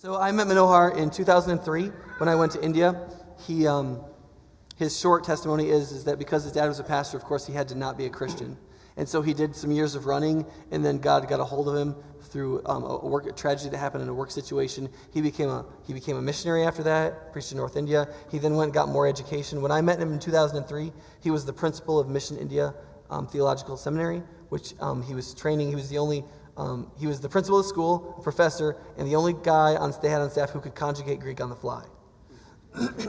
So I met Manohar in 2003 when I went to India. His short testimony is that because his dad was a pastor, of course, he had to not be a Christian. And so he did some years of running, and then God got a hold of him through a tragedy that happened in a work situation. He became a missionary after that, preached in North India. He then went and got more education. When I met him in 2003, he was the principal of Mission India Theological Seminary, which he was training. He was the principal of the school, a professor, and the only guy they had on staff who could conjugate Greek on the fly.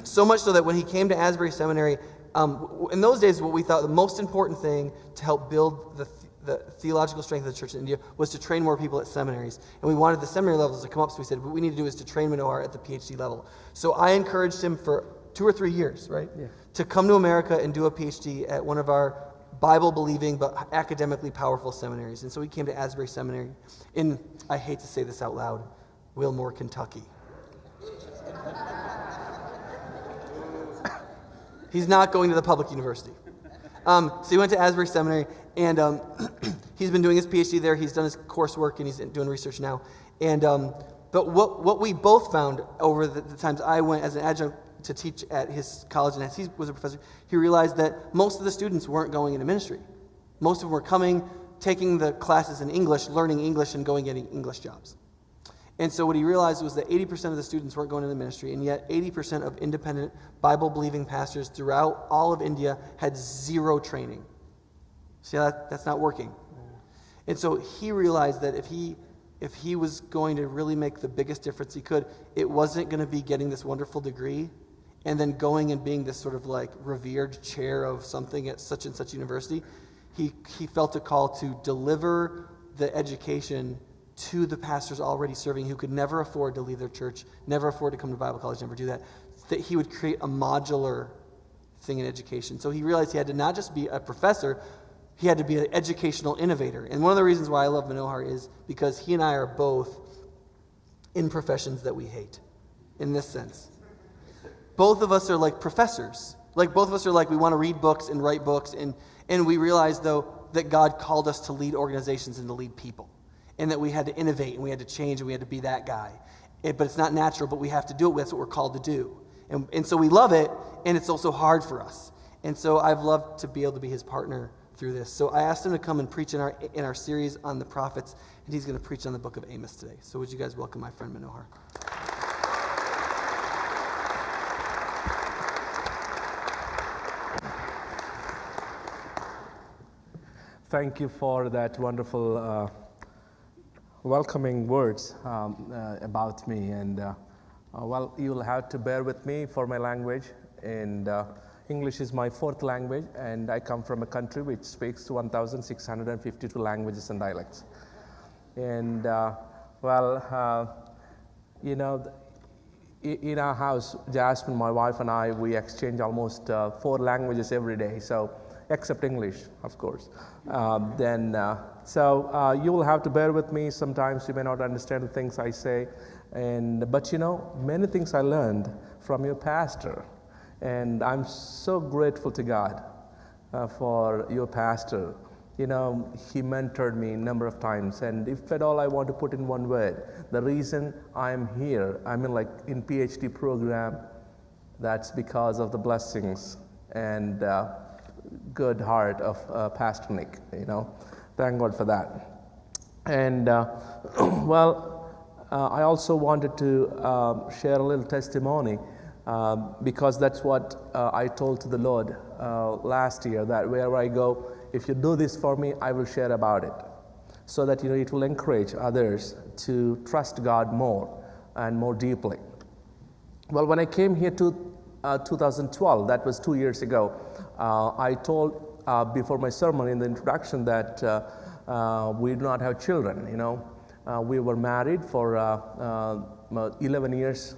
So much so that when he came to Asbury Seminary, in those days, what we thought the most important thing to help build the theological strength of the church in India was to train more people at seminaries. And we wanted the seminary levels to come up, so we said, what we need to do is to train Manohar at the PhD level. So I encouraged him for 2 or 3 years, right, to come to America and do a PhD at one of our Bible-believing but academically powerful seminaries. And so he came to Asbury Seminary in, I hate to say this out loud, Wilmore, Kentucky. He's not going to the public university. So he went to Asbury Seminary, and he's been doing his PhD there. He's done his coursework, and he's doing research now. And but what we both found over the times I went as an adjunct to teach at his college, and as he was a professor, he realized that most of the students weren't going into ministry. Most of them were coming, taking the classes in English, learning English, and going getting English jobs. And so what he realized was that 80% of the students weren't going into ministry, and yet 80% of independent Bible-believing pastors throughout all of India had zero training. See, that's not working. And so he realized that if he was going to really make the biggest difference he could, it wasn't going to be getting this wonderful degree and then going and being this sort of like revered chair of something at such and such university. He felt a call to deliver the education to the pastors already serving who could never afford to leave their church, never afford to come to Bible college, never do that he would create a modular thing in education. So he realized he had to not just be a professor, he had to be an educational innovator. And one of the reasons why I love Manohar is because he and I are both in professions that we hate, in this sense. Both of us are like professors. Like both of us are like, we want to read books and write books, and we realize, though, that God called us to lead organizations and to lead people. And that we had to innovate, and we had to change, and we had to be that guy. But it's not natural, but we have to do it. That's what we're called to do. And so we love it, and it's also hard for us. And so I've loved to be able to be his partner through this. So I asked him to come and preach in our series on the prophets, and he's going to preach on the book of Amos today. So would you guys welcome my friend Manohar? Thank you for that wonderful welcoming words about me. And well, you'll have to bear with me for my language. And English is my 4th language, and I come from a country which speaks 1,652 languages and dialects. And in our house, Jasmine, my wife, and I, we exchange almost 4 languages every day. So, except English, of course. So you will have to bear with me. Sometimes you may not understand the things I say, but many things I learned from your pastor, and I'm so grateful to God for your pastor. He mentored me a number of times, and if at all I want to put in one word, the reason I'm here, I'm in PhD program, that's because of the blessings and good heart of Pastor Nick. Thank God for that. And I also wanted to share a little testimony because that's what I told to the Lord last year, that wherever I go, if you do this for me, I will share about it, so that it will encourage others to trust God more and more deeply. Well, when I came here to 2012, that was 2 years ago, I told before my sermon in the introduction that we do not have children. We were married for 11 years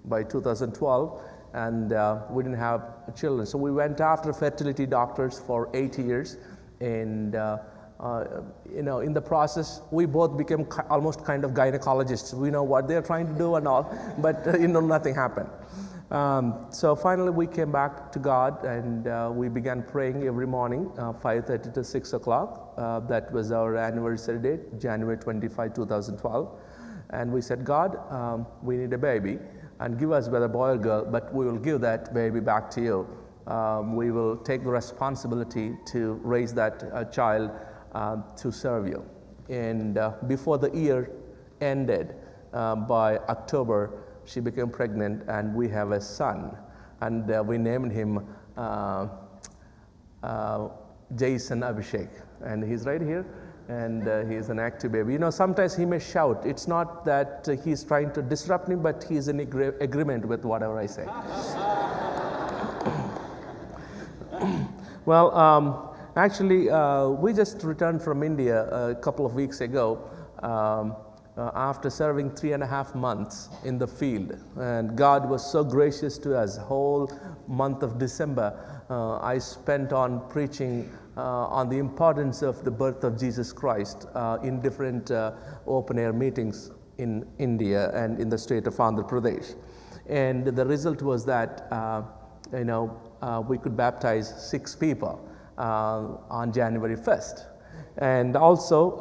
by 2012, and we didn't have children. So we went after fertility doctors for 8 years, and in the process, we both became almost kind of gynecologists. We know what they're trying to do and all, but nothing happened. So finally we came back to God, and we began praying every morning, 5:30 to 6 o'clock. That was our anniversary date, January 25, 2012. And we said, God, we need a baby, and give us whether boy or girl, but we will give that baby back to you. We will take the responsibility to raise that child to serve you. And before the year ended, by October, she became pregnant, and we have a son. And we named him Jason Abhishek. And he's right here, and he's an active baby. You know, sometimes he may shout. It's not that he's trying to disrupt me, but he's in agreement with whatever I say. Well, actually, we just returned from India a couple of weeks ago after serving 3.5 months in the field. And God was so gracious to us. Whole month of December, I spent on preaching on the importance of the birth of Jesus Christ in different open-air meetings in India and in the state of Andhra Pradesh. And the result was that, we could baptize 6 people on January 1st. And also,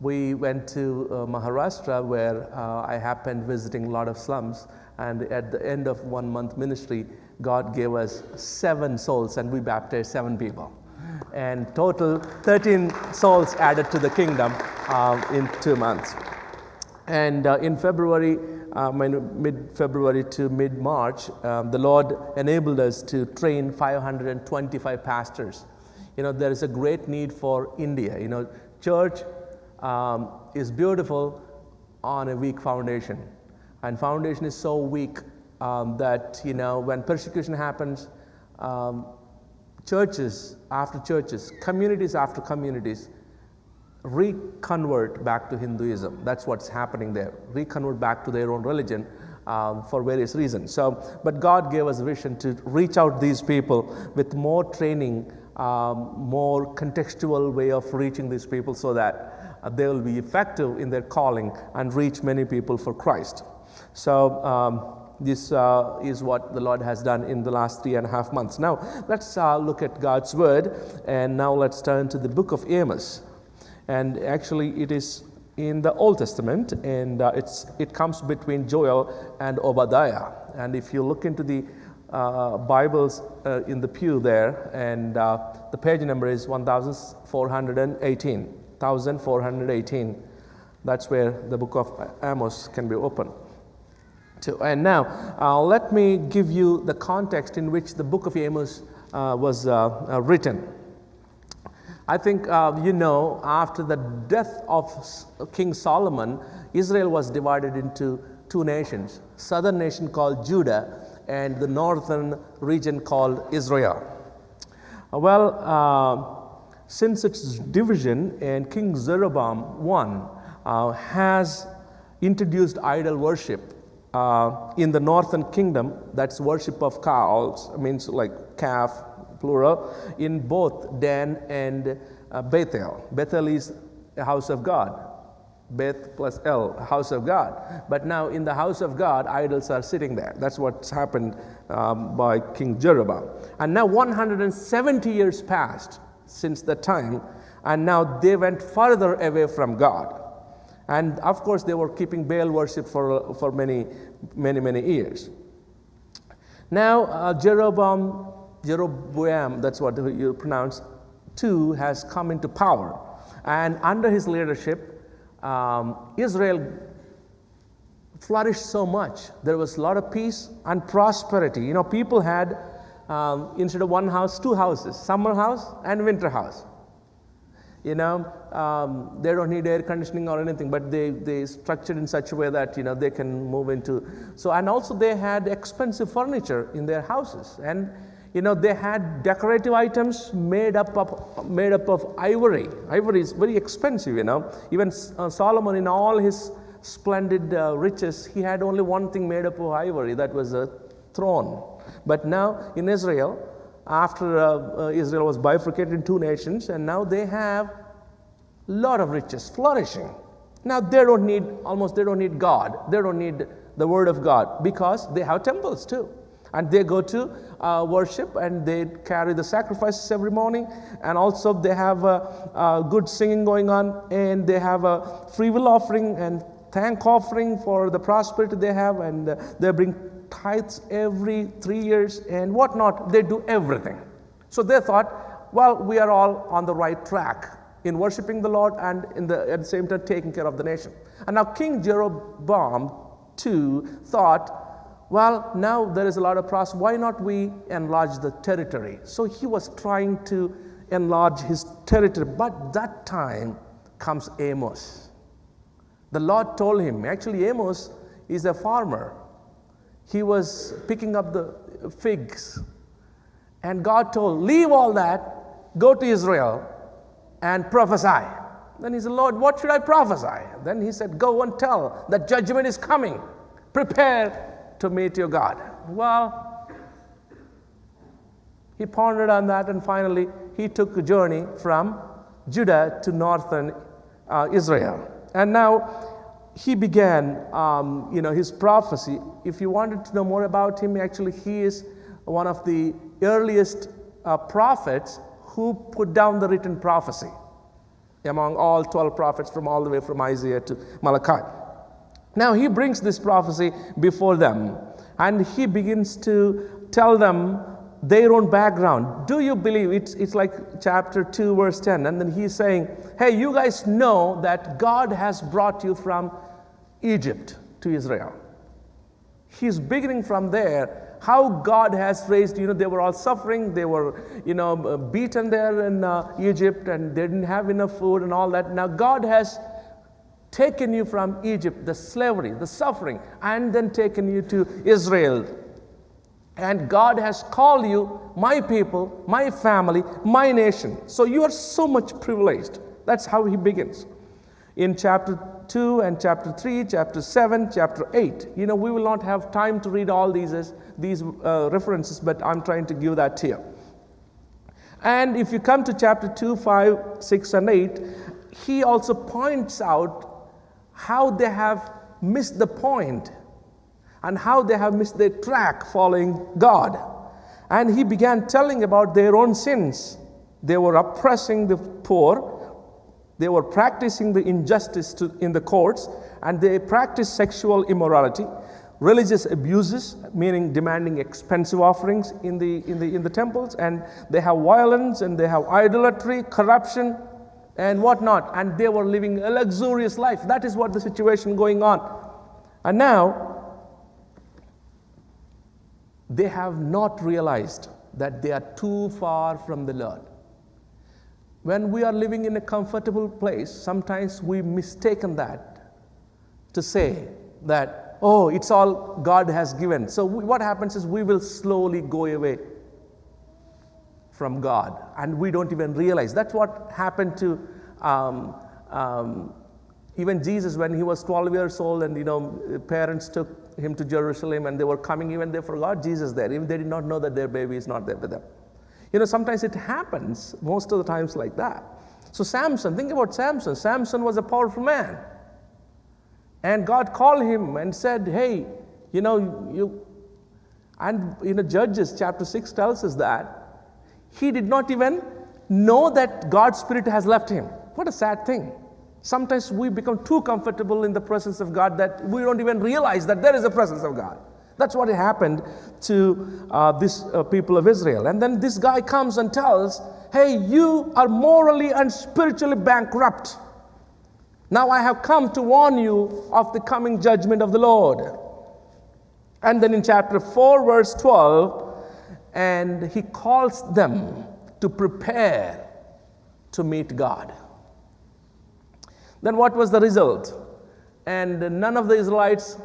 we went to Maharashtra, where I happened visiting a lot of slums. And at the end of 1 month ministry, God gave us 7 souls, and we baptized 7 people. And total 13 souls added to the kingdom in 2 months. And in February, mid-February to mid-March, the Lord enabled us to train 525 pastors. You know, there is a great need for India. You know, church is beautiful on a weak foundation. And foundation is so weak that, when persecution happens, churches after churches, communities after communities, reconvert back to Hinduism. That's what's happening there. Reconvert back to their own religion for various reasons. But God gave us a vision to reach out these people with more training, more contextual way of reaching these people, so that they will be effective in their calling and reach many people for Christ. This is what the Lord has done in the last 3.5 months. Now, let's look at God's Word, and now let's turn to the book of Amos. And actually, it is in the Old Testament, and it comes between Joel and Obadiah. And if you look into the Bibles in the pew there, and the page number is 1418. 1418. That's where the book of Amos can be opened to. And now, let me give you the context in which the book of Amos was written. I think after the death of King Solomon, Israel was divided into 2 nations, southern nation called Judah and the northern region called Israel. Since its division, and King Jeroboam I has introduced idol worship in the northern kingdom. That's worship of cows, means like calf, plural, in both Dan and Bethel. Bethel is a house of God. Beth plus El, house of God. But now in the house of God, idols are sitting there. That's what's happened by King Jeroboam. And now 170 years passed since that time, and now they went further away from God. And of course, they were keeping Baal worship for many years. Now Jeroboam, that's what you pronounce, II, has come into power. And under his leadership, Israel flourished so much. There was a lot of peace and prosperity. People had, instead of one house, 2 houses, summer house and winter house. They don't need air conditioning or anything, but they structured in such a way that, they can move into. And also they had expensive furniture in their houses. And, they had decorative items made up of ivory. Ivory is very expensive, Even Solomon, in all his splendid riches, he had only one thing made up of ivory. That was a throne. But now in Israel, after Israel was bifurcated in 2 nations, and now they have a lot of riches, flourishing. Now they don't need God. They don't need the word of God, because they have temples too. And they go to worship, and they carry the sacrifices every morning. And also they have good singing going on, and they have a free will offering and thank offering for the prosperity they have, and they bring tithes every 3 years and whatnot. They do everything. So they thought, well, we are all on the right track in worshiping the Lord and at the same time taking care of the nation. And now King Jeroboam too thought, well, now there is a lot of prosperity. Why not we enlarge the territory? So he was trying to enlarge his territory. But that time comes Amos. The Lord told him, actually Amos is a farmer. He was picking up the figs. And God told, leave all that, go to Israel and prophesy. Then he said, Lord, what should I prophesy? Then he said, go and tell that judgment is coming. Prepare to meet your God. Well, he pondered on that, and finally he took a journey from Judah to northern Israel. And now he began, his prophecy. If you wanted to know more about him, actually he is one of the earliest prophets who put down the written prophecy among all 12 prophets from all the way from Isaiah to Malachi. Now he brings this prophecy before them, and he begins to tell them their own background. Do you believe? It's like chapter 2, verse 10. And then he's saying, hey, you guys know that God has brought you from Egypt to Israel. He's beginning from there, how God has raised, they were all suffering. They were, beaten there in Egypt, and they didn't have enough food and all that. Now God has taken you from Egypt, the slavery, the suffering, and then taken you to Israel. And God has called you my people, my family, my nation. So you are so much privileged. That's how he begins. In chapter 2 and chapter 3, chapter 7, chapter 8. We will not have time to read all these references, but I'm trying to give that to you. And if you come to chapter 2, 5, 6, and 8, he also points out how they have missed the point and how they have missed their track following God. And he began telling about their own sins. They were oppressing the poor. They were practicing the injustice in the courts, and they practiced sexual immorality, religious abuses, meaning demanding expensive offerings in the temples, and they have violence, and they have idolatry, corruption, and whatnot. And they were living a luxurious life. That is what the situation going on. And now they have not realized that they are too far from the Lord. When we are living in a comfortable place, sometimes we mistaken that to say that, oh, it's all God has given. So what happens is we will slowly go away from God, and we don't even realize. That's what happened to even Jesus when he was 12 years old, and parents took him to Jerusalem, and they were coming, even they forgot Jesus there. Even they did not know that their baby is not there with them. Sometimes it happens, most of the times like that. So Samson, think about Samson. Samson was a powerful man. And God called him and said, hey, Judges chapter 6 tells us that he did not even know that God's Spirit has left him. What a sad thing. Sometimes we become too comfortable in the presence of God that we don't even realize that there is a presence of God. That's what happened to this people of Israel. And then this guy comes and tells, hey, you are morally and spiritually bankrupt. Now I have come to warn you of the coming judgment of the Lord. And then in chapter 4, verse 12, and he calls them to prepare to meet God. Then what was the result? And none of the Israelites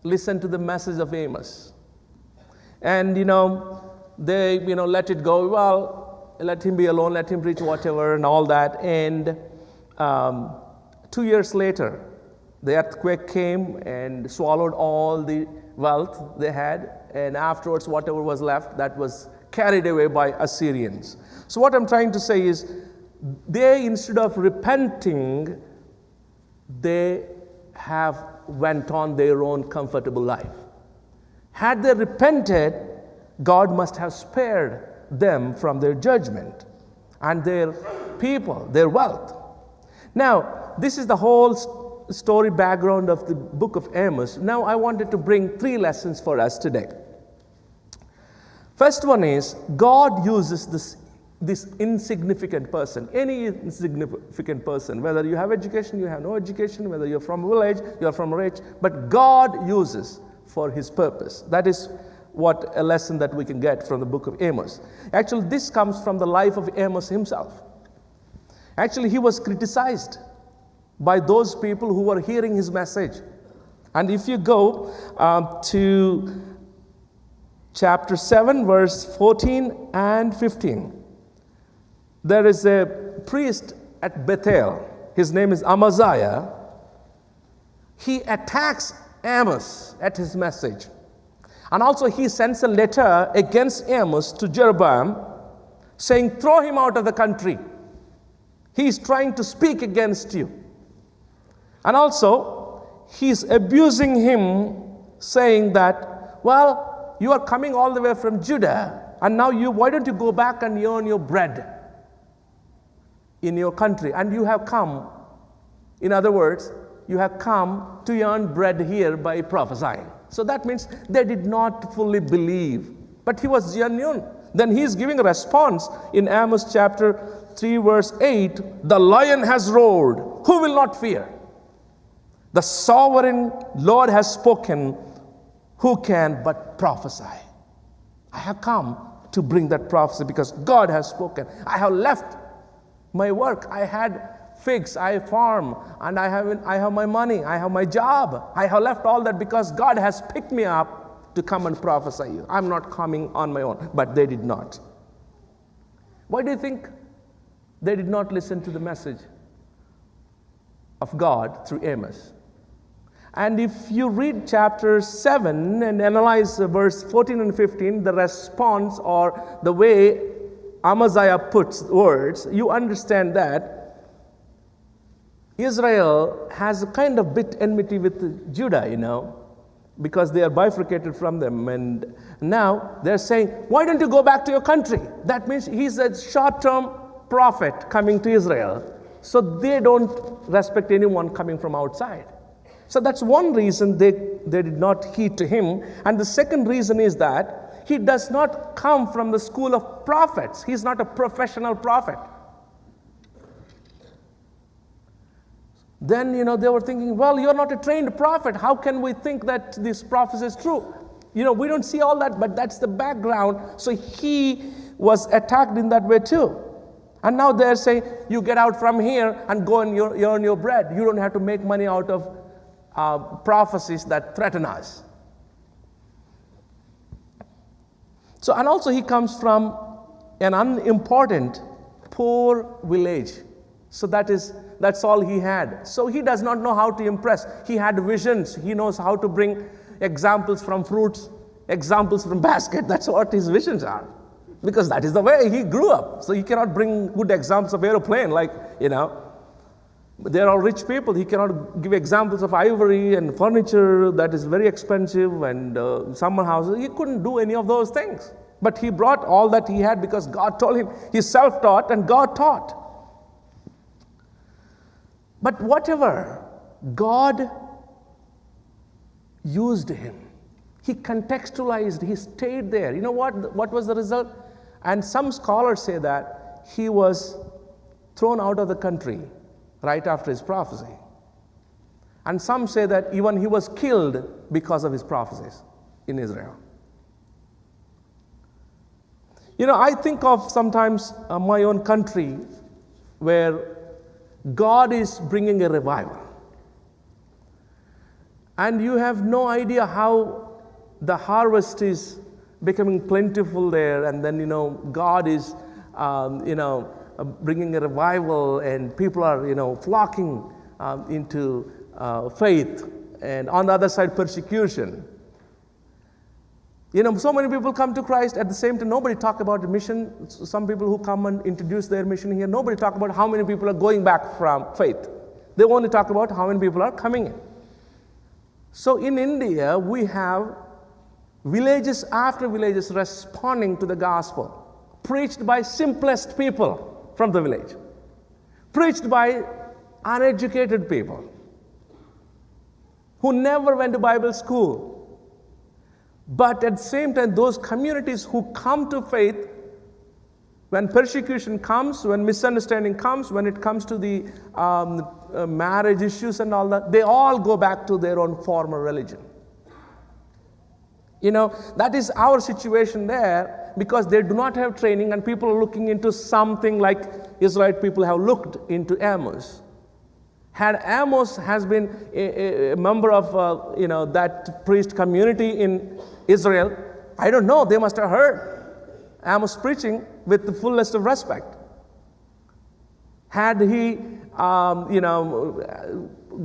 listened to the message of Amos. And, they, let it go. Well, let him be alone, let him preach whatever and all that. And 2 years later, the earthquake came and swallowed all the wealth they had. And afterwards, whatever was left, that was carried away by Assyrians. So what I'm trying to say is, they, instead of repenting, they have went on their own comfortable life. Had they repented, God must have spared them from their judgment and their people, their wealth. Now, this is the whole story background of the book of Amos. Now, I wanted to bring 3 lessons for us today. First one is, God uses this insignificant person, any insignificant person, whether you have education, you have no education, whether you're from a village, you're from a rich, but God uses for his purpose. That is what a lesson that we can get from the book of Amos. Actually, this comes from the life of Amos himself. Actually, he was criticized by those people who were hearing his message. And if you go to chapter 7, verse 14 and 15, there is a priest at Bethel. His name is Amaziah. He attacks Amos at his message. And also he sends a letter against Amos to Jeroboam saying, throw him out of the country. He is trying to speak against you. And also he's abusing him, saying that, well, you are coming all the way from Judah, and now why don't you go back and earn your bread in your country? And you have come, in other words, you have come to earn bread here by prophesying. So that means they did not fully believe, but he was genuine. Then he is giving a response in Amos chapter 3 verse 8, the lion has roared, who will not fear? The sovereign Lord has spoken, who can but prophesy? I have come to bring that prophecy because God has spoken. I have left my work. I had figs, I farm, and I have my money, I have my job. I have left all that because God has picked me up to come and prophesy you. I'm not coming on my own, but they did not. Why do you think they did not listen to the message of God through Amos? And if you read chapter 7 and analyze verse 14 and 15, the response or the way Amaziah puts words, you understand that Israel has a kind of bit enmity with Judah, because they are bifurcated from them. And now they're saying, why don't you go back to your country? That means he's a short-term prophet coming to Israel. So they don't respect anyone coming from outside. So that's one reason they did not heed to him. And the second reason is that he does not come from the school of prophets. He's not a professional prophet. Then, they were thinking, well, you're not a trained prophet. How can we think that this prophecy is true? We don't see all that, but that's the background. So he was attacked in that way too. And now they're saying, you get out from here and go and earn your bread. You don't have to make money out of prophecies that threaten us. So, and also he comes from an unimportant, poor village. So that's all he had. So he does not know how to impress. He had visions. He knows how to bring examples from fruits, examples from basket. That's what his visions are. Because that is the way he grew up. So he cannot bring good examples of aeroplane, they're all rich people. He cannot give examples of ivory and furniture that is very expensive and summer houses. He couldn't do any of those things. But he brought all that he had because God told him. He's self-taught and God taught. But whatever, God used him. He contextualized, he stayed there. You know what was the result? And some scholars say that he was thrown out of the country right after his prophecy. And some say that even he was killed because of his prophecies in Israel. I think of sometimes my own country where God is bringing a revival. And you have no idea how the harvest is becoming plentiful there. And then, God is, bringing a revival and people are, flocking into faith. And on the other side, persecution. So many people come to Christ at the same time. Nobody talk about the mission. Some people who come and introduce their mission here, nobody talk about how many people are going back from faith. They only talk about how many people are coming in. So in India, we have villages after villages responding to the gospel, preached by simplest people from the village, preached by uneducated people who never went to Bible school. But at the same time, those communities who come to faith, when persecution comes, when misunderstanding comes, when it comes to the marriage issues and all that, they all go back to their own former religion. That is our situation there, because they do not have training, and people are looking into something like Israelite people have looked into Amos. Had Amos has been a member of that priest community in Israel, I don't know, they must have heard Amos preaching with the fullest of respect. Had he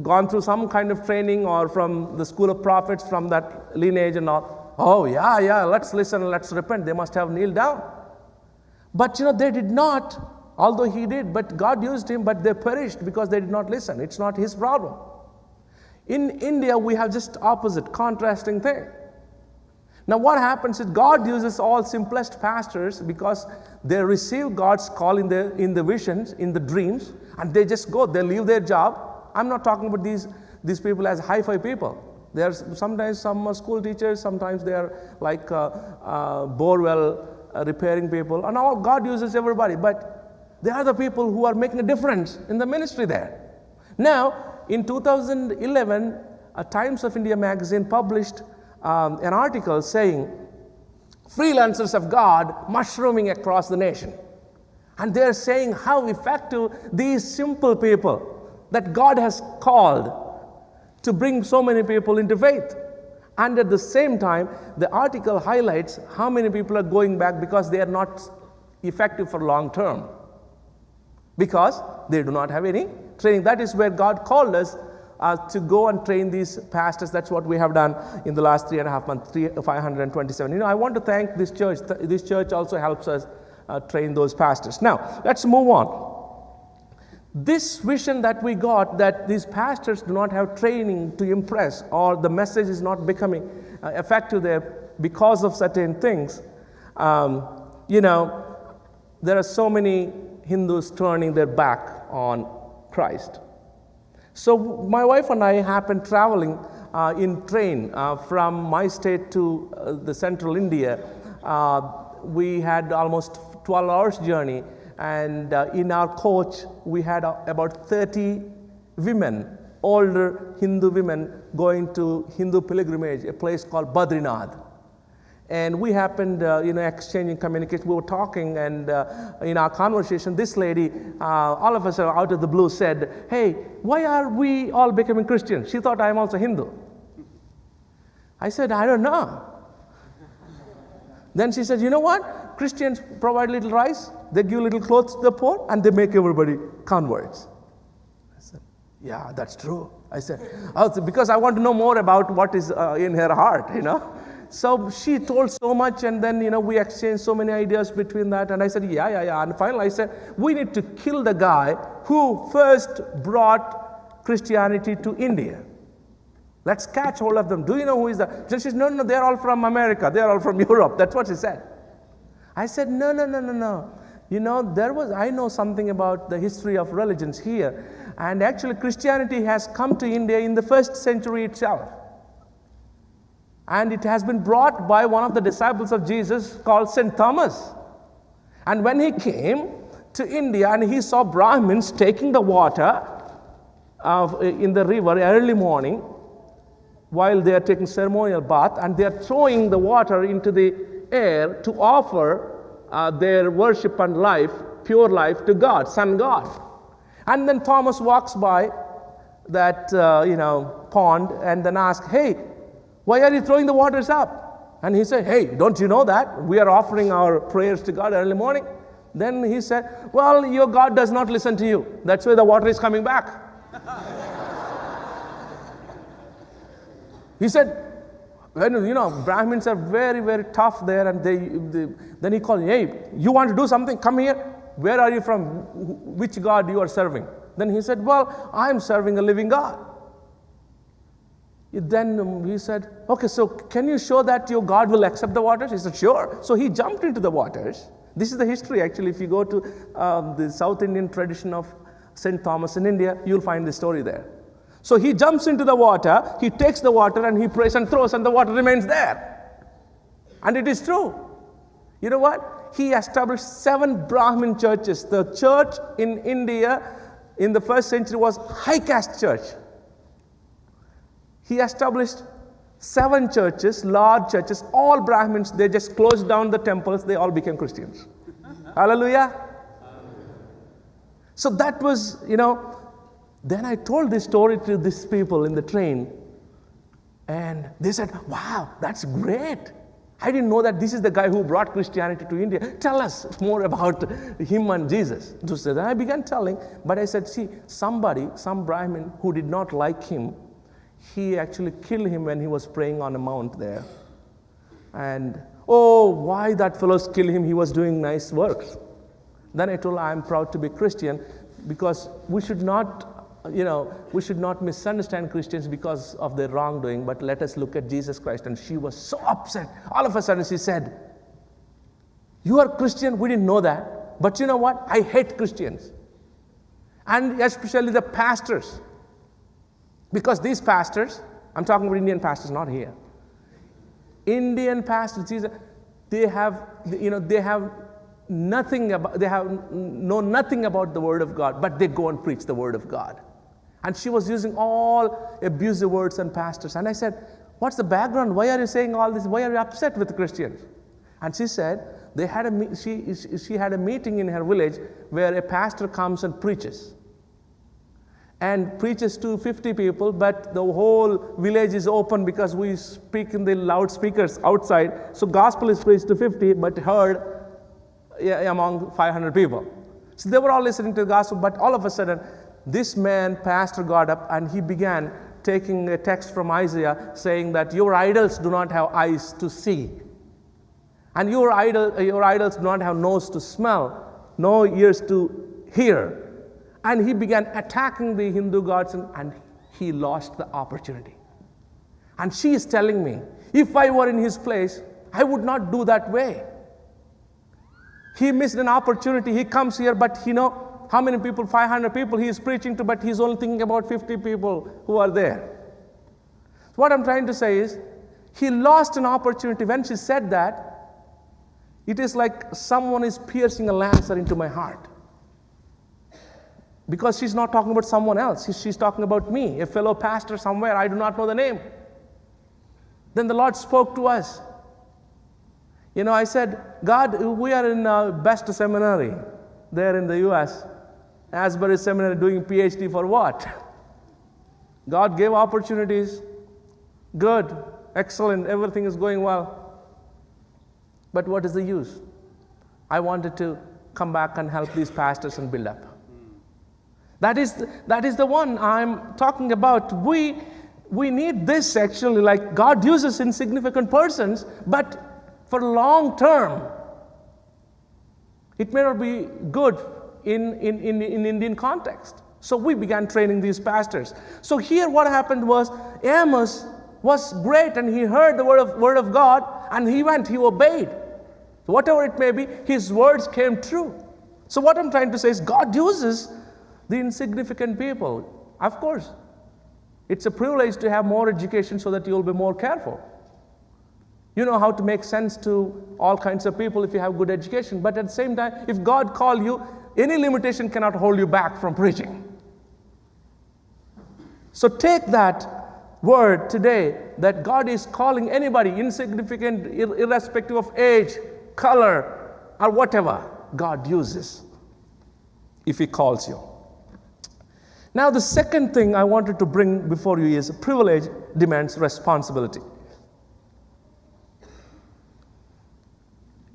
gone through some kind of training or from the school of prophets, from that lineage and all, oh yeah, let's listen, let's repent, they must have kneeled down. But they did not. Although he did, but God used him, but they perished because they did not listen. It's not his problem. In India, we have just opposite, contrasting thing. Now what happens is God uses all simplest pastors because they receive God's call in the visions, in the dreams, and they just go, they leave their job. I'm not talking about these people as hi-fi people. They are sometimes some school teachers, sometimes they are like borewell repairing people, and all. God uses everybody, but they are the people who are making a difference in the ministry there. Now, in 2011, Times of India magazine published an article saying, freelancers of God mushrooming across the nation. And they're saying how effective these simple people that God has called to bring so many people into faith. And at the same time, the article highlights how many people are going back because they are not effective for long term, because they do not have any training. That is where God called us to go and train these pastors. That's what we have done in the last 3.5 months, 527. I want to thank this church. This church also helps us train those pastors. Now, let's move on. This vision that we got, that these pastors do not have training to impress, or the message is not becoming effective there because of certain things. There are so many Hindus turning their back on Christ. So my wife and I happened traveling in train from my state to the central India. We had almost 12 hours journey, and in our coach we had about 30 women, older Hindu women, going to Hindu pilgrimage, a place called Badrinath. And we happened, exchanging communication. We were talking, and in our conversation, this lady, all of us out of the blue, said, "Hey, why are we all becoming Christians?" She thought I'm also Hindu. I said, "I don't know." Then she said, "You know what? Christians provide little rice, they give little clothes to the poor, and they make everybody converts." I said, "Yeah, that's true." I said, "Oh, because I want to know more about what is in her heart, So she told so much, and then, we exchanged so many ideas between that. And I said, yeah. And finally I said, we need to kill the guy who first brought Christianity to India. Let's catch hold of them. Do you know who is that? She said, no, they're all from America. They're all from Europe. That's what she said. I said, no. I know something about the history of religions here. And actually Christianity has come to India in the 1st century itself. And it has been brought by one of the disciples of Jesus called St. Thomas. And when he came to India and he saw Brahmins taking the water in the river early morning while they are taking ceremonial bath, and they are throwing the water into the air to offer their worship and life, pure life, to God, Son God. And then Thomas walks by that pond and then asks, "Hey, why are you throwing the waters up?" And he said, "Hey, don't you know that we are offering our prayers to God early morning?" Then he said, "Well, your God does not listen to you. That's why the water is coming back." He said, Brahmins are very, very tough there, and then he called, "Hey, you want to do something? Come here. Where are you from? Which God you are serving?" Then he said, "Well, I am serving a living God." Then he said, okay, so can you show that your God will accept the waters? He said, sure. So he jumped into the waters. This is the history, actually. If you go to the South Indian tradition of St. Thomas in India, you'll find the story there. So he jumps into the water, he takes the water and he prays and throws, and the water remains there. And it is true. You know what? He established 7 Brahmin churches. The church in India in the first century was high caste church. He established 7 churches, large churches, all Brahmins. They just closed down the temples. They all became Christians. Hallelujah. So that was, then I told this story to these people in the train. And they said, wow, that's great. I didn't know that this is the guy who brought Christianity to India. Tell us more about him and Jesus. So then I began telling, but I said, see, some Brahmin who did not like him, he actually killed him when he was praying on a mount there. And, why that fellows kill him? He was doing nice works. Then I told him, I'm proud to be Christian, because we should not misunderstand Christians because of their wrongdoing, but let us look at Jesus Christ. And she was so upset. All of a sudden she said, you are Christian? We didn't know that. But you know what? I hate Christians. And especially the pastors. Because these pastors, I'm talking about Indian pastors, not here. Indian pastors, they know nothing about the Word of God, but they go and preach the Word of God. And she was using all abusive words on pastors. And I said, what's the background? Why are you saying all this? Why are you upset with the Christians? And she said, she had a meeting in her village where a pastor comes and preaches. And preaches to 50 people, but the whole village is open because we speak in the loudspeakers outside. So gospel is preached to 50, but heard among 500 people. So they were all listening to the gospel, but all of a sudden, this pastor got up and he began taking a text from Isaiah saying that your idols do not have eyes to see. And your idols do not have nose to smell, no ears to hear. And he began attacking the Hindu gods and he lost the opportunity. And she is telling me, if I were in his place, I would not do that way. He missed an opportunity. He comes here, but how many people? 500 people he is preaching to, but he's only thinking about 50 people who are there. So what I'm trying to say is, he lost an opportunity. When she said that, it is like someone is piercing a lancer into my heart. Because she's not talking about someone else. She's talking about me, a fellow pastor somewhere. I do not know the name. Then the Lord spoke to us. I said, God, we are in best seminary there in the U.S. Asbury Seminary, doing PhD for what? God gave opportunities. Good, excellent, everything is going well. But what is the use? I wanted to come back and help these pastors and build up. That is the one I'm talking about. We need this actually, like God uses insignificant persons, but for long term, it may not be good in Indian context. So we began training these pastors. So here what happened was, Amos was great and he heard the word of God and he obeyed. So whatever it may be, his words came true. So what I'm trying to say is, God uses the insignificant people. Of course, it's a privilege to have more education so that you'll be more careful. You know how to make sense to all kinds of people if you have good education. But at the same time, if God call you, any limitation cannot hold you back from preaching. So take that word today that God is calling anybody, insignificant, irrespective of age, color, or whatever, God uses if He calls you. Now, the second thing I wanted to bring before you is privilege demands responsibility.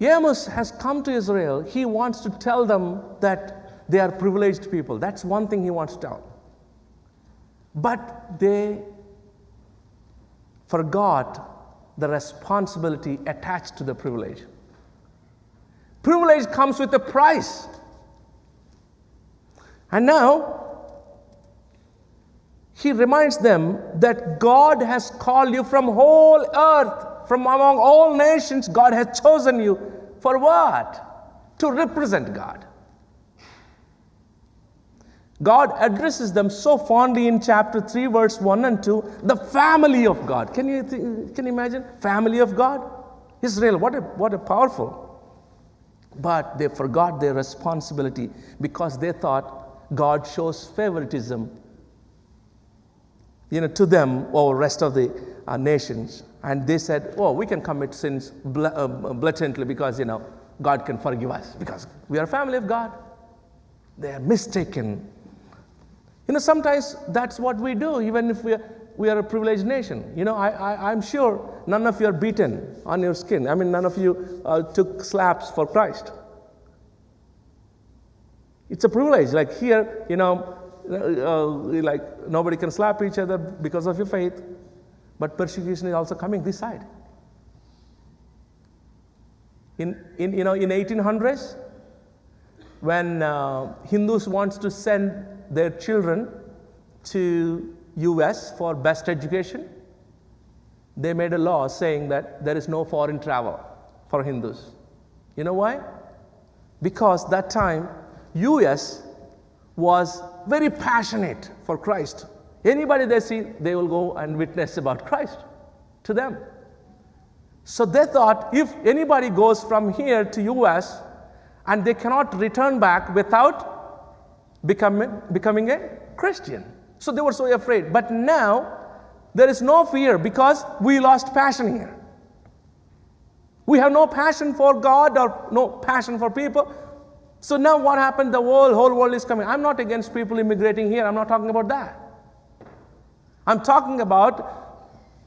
Amos has come to Israel. He wants to tell them that they are privileged people. That's one thing he wants to tell. But they forgot the responsibility attached to the privilege. Privilege comes with a price. And now, he reminds them that God has called you from whole earth, from among all nations. God has chosen you for what? To represent God. God addresses them so fondly in chapter 3, verse 1 and 2, the family of God. Can you imagine? Family of God? Israel, what a powerful. But they forgot their responsibility because they thought God shows favoritism, to them over the rest of the nations. And they said, oh, we can commit sins blatantly because, God can forgive us because we are a family of God. They are mistaken. Sometimes that's what we do, even if we are a privileged nation. I'm sure none of you are beaten on your skin. I mean, none of you took slaps for Christ. It's a privilege. Like here, like nobody can slap each other because of your faith. But persecution is also coming this side. In 1800s, when Hindus wants to send their children to US for best education, they made a law saying that there is no foreign travel for Hindus. You know why? Because that time US was very passionate for Christ. Anybody they see, they will go and witness about Christ to them. So they thought if anybody goes from here to US and they cannot return back without becoming a Christian. So they were so afraid. But now there is no fear because we lost passion here. We have no passion for God or no passion for people. So now what happened? The whole world is coming. I'm not against people immigrating here. I'm not talking about that. I'm talking about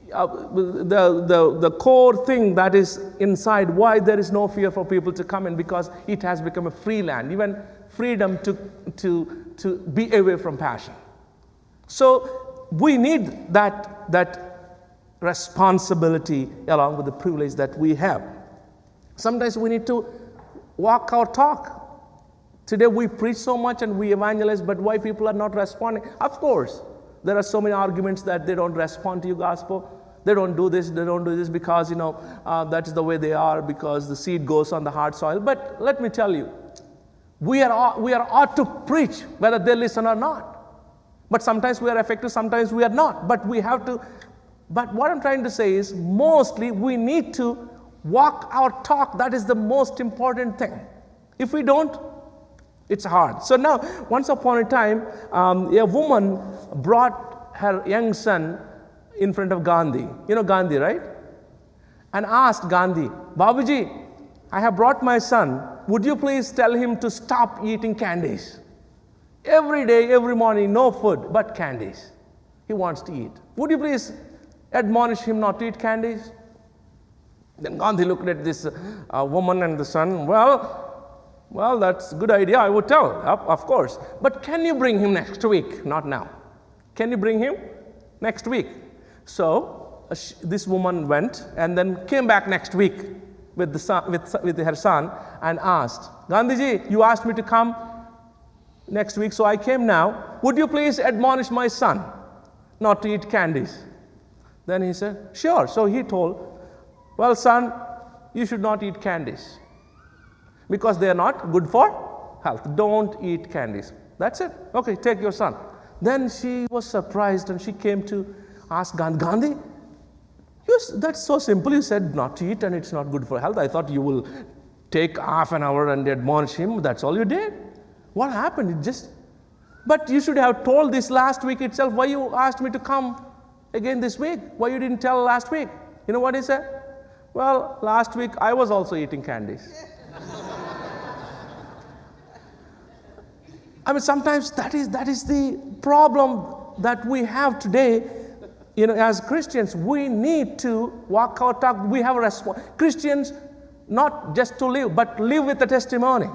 the core thing that is inside why there is no fear for people to come in, because it has become a free land, even freedom to be away from passion. So we need that responsibility along with the privilege that we have. Sometimes we need to walk our talk. Today we preach so much and we evangelize, but why people are not responding? Of course, there are so many arguments that they don't respond to your gospel. They don't do this because, that is the way they are, because the seed goes on the hard soil. But let me tell you, we are ought to preach whether they listen or not. But sometimes we are effective, sometimes we are not. But what I'm trying to say is, mostly we need to walk our talk. That is the most important thing. If we don't, it's hard. So now, once upon a time, a woman brought her young son in front of Gandhi. You know Gandhi, right? And asked Gandhi, Babuji, I have brought my son. Would you please tell him to stop eating candies? Every day, every morning, no food but candies. He wants to eat. Would you please admonish him not to eat candies? Then Gandhi looked at this woman and the son. Well, that's a good idea, I would tell, of course. But can you bring him next week? Not now. Can you bring him next week? So this woman went and then came back next week with her son and asked, Gandhiji, you asked me to come next week, so I came now. Would you please admonish my son not to eat candies? Then he said, sure. So he told, well, son, you should not eat candies because they are not good for health. Don't eat candies. That's it. Okay, take your son. Then she was surprised and she came to ask Gandhi, that's so simple. You said not to eat and it's not good for health. I thought you will take half an hour and admonish him. That's all you did. What happened? But you should have told this last week itself. Why you asked me to come again this week? Why you didn't tell last week? You know what he said? Well, last week I was also eating candies. I mean, sometimes that is the problem that we have today. As Christians, we need to walk our talk. We have a Christians, not just to live, but live with the testimony.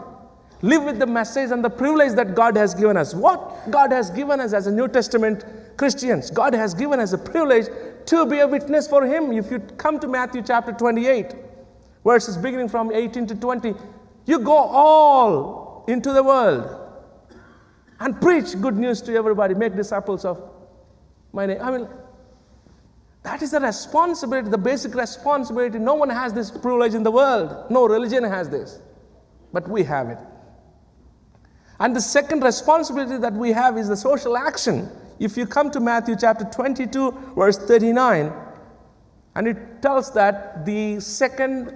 Live with the message and the privilege that God has given us. What God has given us as a New Testament Christians, God has given us a privilege to be a witness for Him. If you come to Matthew chapter 28, verses beginning from 18 to 20, you go all into the world and preach good news to everybody. Make disciples of my name. I mean, that is the responsibility, the basic responsibility. No one has this privilege in the world. No religion has this. But we have it. And the second responsibility that we have is the social action. If you come to Matthew chapter 22, verse 39, and it tells that the second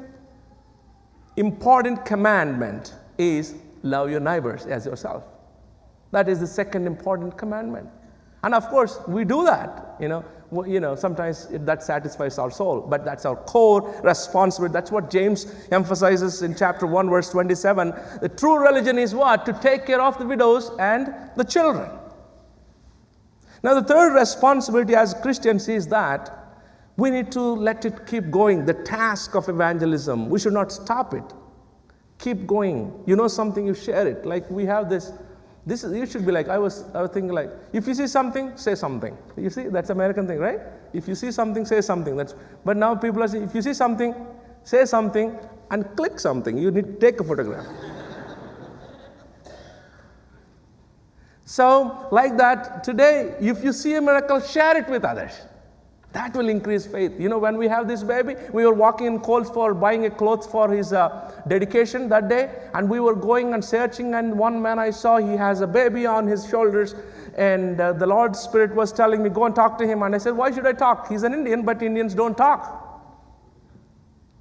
important commandment is love your neighbors as yourself. That is the second important commandment. And of course, we do that. Sometimes that satisfies our soul, but that's our core responsibility. That's what James emphasizes in chapter 1, verse 27. The true religion is what? To take care of the widows and the children. Now, the third responsibility as Christians is that we need to let it keep going. The task of evangelism, we should not stop it. Keep going. You know something, you share it. Like we have this you should be like, I was thinking like, if you see something, say something. You see, that's American thing, right? If you see something, say something. But now people are saying, if you see something, say something and click something. You need to take a photograph. So, like that, today, if you see a miracle, share it with others. That will increase faith. When we have this baby, we were walking in Coles for buying a clothes for his dedication that day, and we were going and searching, and one man I saw, he has a baby on his shoulders, and the Lord's Spirit was telling me, go and talk to him. And I said, why should I talk? He's an Indian, but Indians don't talk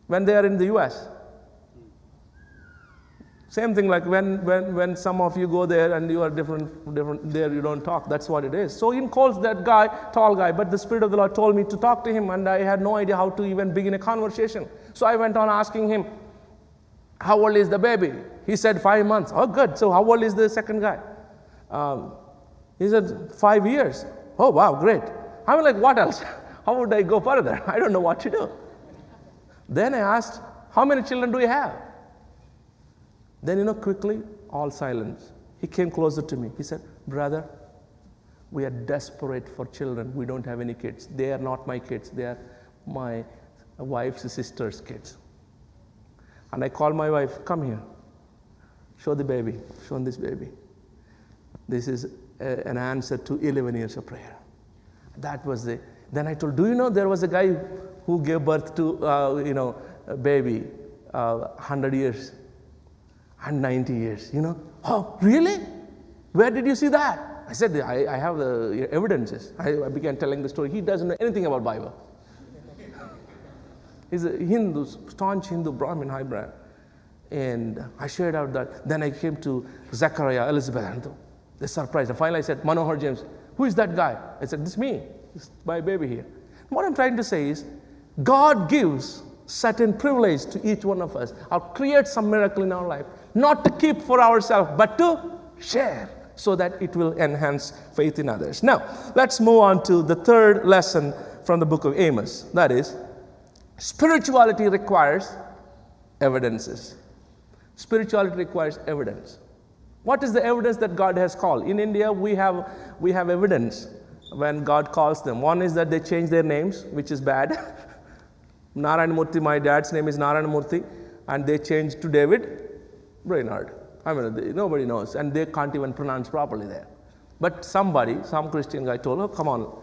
when they are in the U.S. Same thing like when some of you go there and you are different there, you don't talk. That's what it is. So in Coles, that guy, tall guy, but the Spirit of the Lord told me to talk to him, and I had no idea how to even begin a conversation. So I went on asking him, how old is the baby? He said 5 months. Oh, good. So how old is the second guy? He said 5 years. Oh, wow, great. I'm like, what else? How would I go further? I don't know what to do. Then I asked, how many children do you have? Then, quickly, all silence. He came closer to me. He said, brother, we are desperate for children. We don't have any kids. They are not my kids. They are my wife's sister's kids. And I called my wife, come here. Show the baby. Show this baby. This is an answer to 11 years of prayer. That was then I told, do you know there was a guy who gave birth to, a baby 100 years. And 90 years, Oh, really? Where did you see that? I said, I have the evidences. I began telling the story. He doesn't know anything about Bible. He's a Hindu, staunch Hindu, Brahmin, hybrid. And I shared out that. Then I came to Zechariah, Elizabeth, and they're surprised. And finally I said, Manohar James, who is that guy? I said, this is me. This is my baby here. What I'm trying to say is, God gives certain privilege to each one of us. I'll create some miracle in our life. Not to keep for ourselves, but to share so that it will enhance faith in others. Now, let's move on to the third lesson from the book of Amos. That is, spirituality requires evidences. Spirituality requires evidence. What is the evidence that God has called? In India, we have evidence when God calls them. One is that they change their names, which is bad. Narayana Murthy, my dad's name is Narayana Murthy, and they changed to David Brainerd. I mean, nobody knows, and they can't even pronounce properly there. But some Christian guy told, oh, come on.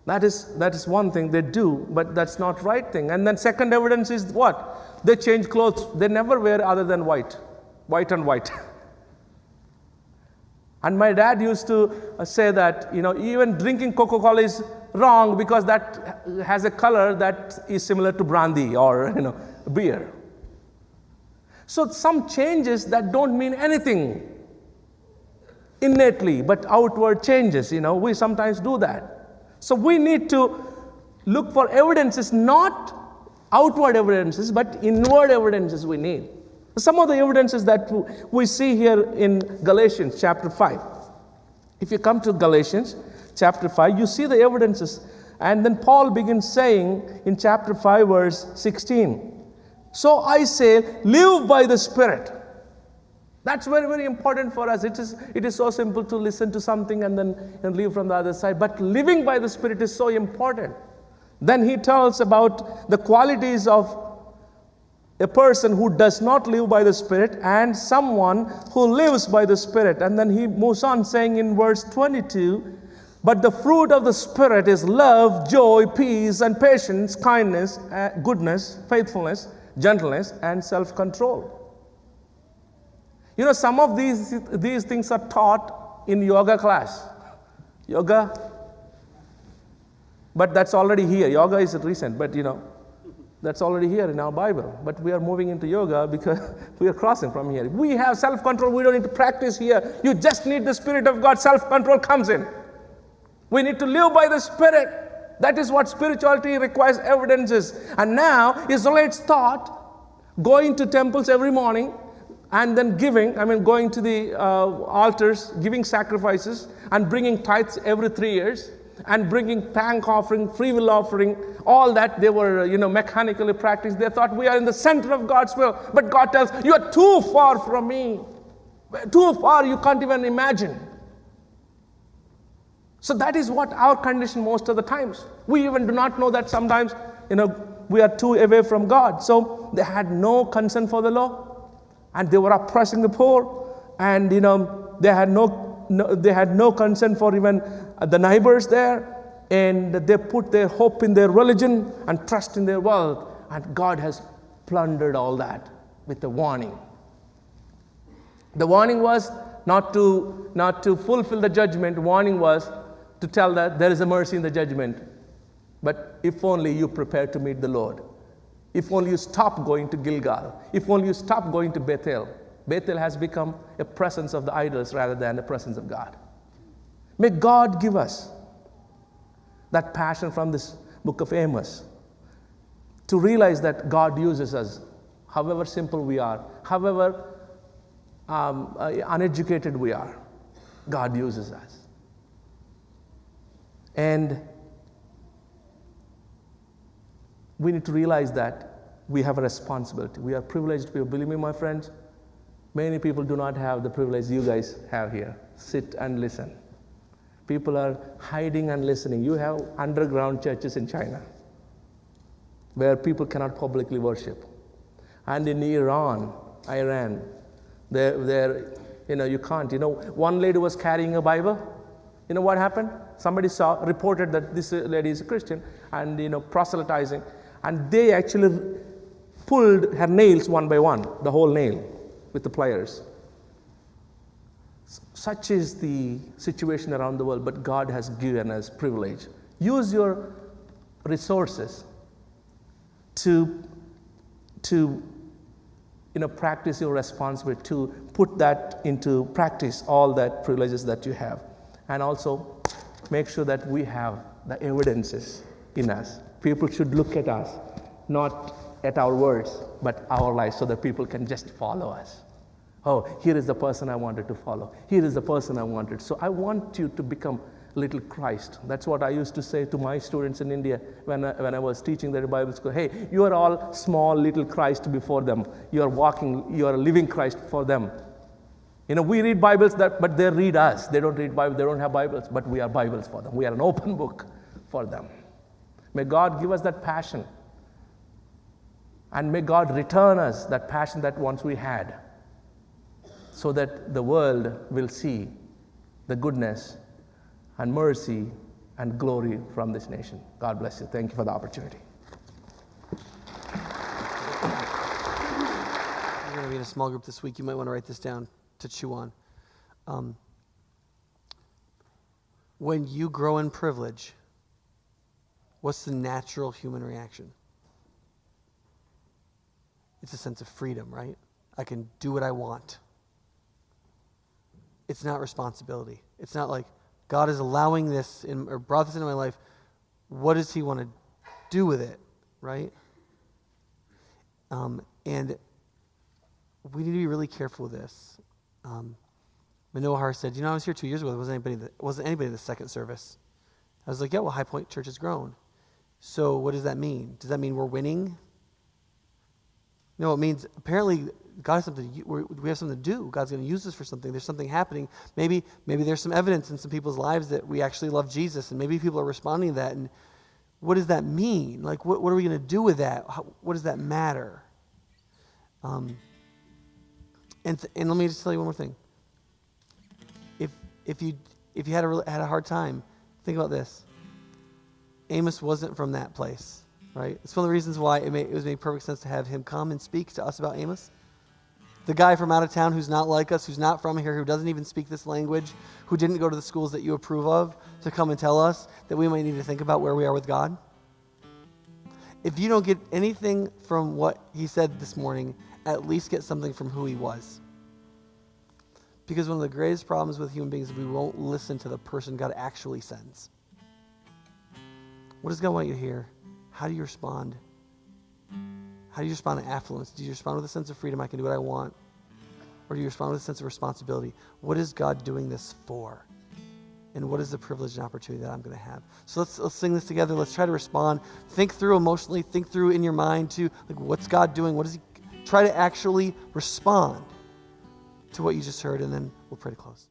That is one thing they do, but that's not right thing. And then second evidence is what? They change clothes. They never wear other than white and white. And my dad used to say that, even drinking Coca-Cola is wrong because that has a color that is similar to brandy or, beer. So some changes that don't mean anything innately, but outward changes, we sometimes do that. So we need to look for evidences, not outward evidences, but inward evidences we need. Some of the evidences that we see here in Galatians chapter 5. If you come to Galatians chapter 5, you see the evidences. And then Paul begins saying in chapter 5, verse 16, so I say, live by the Spirit. That's very, very important for us. It is so simple to listen to something and then leave from the other side. But living by the Spirit is so important. Then he tells about the qualities of a person who does not live by the Spirit and someone who lives by the Spirit. And then he moves on saying in verse 22, But the fruit of the Spirit is love, joy, peace, and patience, kindness, goodness, faithfulness, gentleness, and self-control. You know, some of these things are taught in yoga class. Yoga, but that's already here. Yoga is recent, but that's already here in our Bible. But we are moving into yoga because we are crossing from here. We have self-control. We don't need to practice here. You just need the Spirit of God. Self-control comes in. We need to live by the Spirit. That is what spirituality requires, evidences. And now, Israelites thought going to temples every morning and then going to the altars, giving sacrifices and bringing tithes every 3 years and bringing thank offering, free will offering, all that they were, mechanically practiced. They thought we are in the center of God's will. But God tells, you are too far from me. Too far, you can't even imagine. So that is what our condition most of the times. We even do not know that sometimes, we are too away from God. So they had no concern for the law. And they were oppressing the poor. And, they had no concern for even the neighbors there. And they put their hope in their religion and trust in their wealth. And God has plundered all that with a warning. The warning was not to fulfill the judgment. The warning was to tell that there is a mercy in the judgment. But if only you prepare to meet the Lord. If only you stop going to Gilgal. If only you stop going to Bethel. Bethel has become a presence of the idols rather than the presence of God. May God give us that passion from this book of Amos to realize that God uses us, however simple we are, however uneducated we are. God uses us. And we need to realize that we have a responsibility. We are privileged people. Believe me, my friends, many people do not have the privilege you guys have here. Sit and listen. People are hiding and listening. You have underground churches in China where people cannot publicly worship. And in Iran, you can't. One lady was carrying a Bible. You know what happened? Somebody reported that this lady is a Christian and, proselytizing. And they actually pulled her nails one by one, the whole nail, with the pliers. Such is the situation around the world, but God has given us privilege. Use your resources to practice your responsibility, to put that into practice, all that privileges that you have. And also make sure that we have the evidences in us. People should look at us, not at our words, but our lives, so that people can just follow us. Oh, here is the person I wanted to follow. Here is the person I wanted. So I want you to become little Christ. That's what I used to say to my students in India when I was teaching their Bible school. Hey, you are all small little Christ before them. You are a living Christ for them. We read Bibles, but they read us. They don't read Bibles. They don't have Bibles, but we are Bibles for them. We are an open book for them. May God give us that passion. And may God return us that passion that once we had, so that the world will see the goodness and mercy and glory from this nation. God bless you. Thank you for the opportunity. You're going to be in a small group this week. You might want to write this down to chew on. When you grow in privilege, what's the natural human reaction? It's a sense of freedom, right? I can do what I want. It's not responsibility. It's not like God is allowing this or brought this into my life. What does He want to do with it, right? And we need to be really careful with this. Manohar said, I was here 2 years ago. There wasn't anybody in the second service. I was like, yeah, well, High Point Church has grown. So what does that mean? Does that mean we're winning? No, it means apparently God has something. We have something to do. God's going to use this for something. There's something happening. Maybe there's some evidence in some people's lives that we actually love Jesus, and maybe people are responding to that. And what does that mean? Like, what are we going to do with that? What does that matter? And let me just tell you one more thing. If you had a hard time Think about this. Amos wasn't from that place, right? It's one of the reasons why it made perfect sense to have him come and speak to us about Amos. The guy from out of town who's not like us, who's not from here, who doesn't even speak this language, who didn't go to the schools that you approve of, to come and tell us that we might need to think about where we are with God. If you don't get anything from what he said this morning, at least get something from who he was. Because one of the greatest problems with human beings is we won't listen to the person God actually sends. What does God want you to hear? How do you respond? How do you respond to affluence? Do you respond with a sense of freedom, I can do what I want? Or do you respond with a sense of responsibility? What is God doing this for? And what is the privilege and opportunity that I'm going to have? So let's sing this together. Let's try to respond. Think through emotionally. Think through in your mind too. Like, what's God doing? What is he? Try to actually respond to what you just heard, and then we'll pray to close.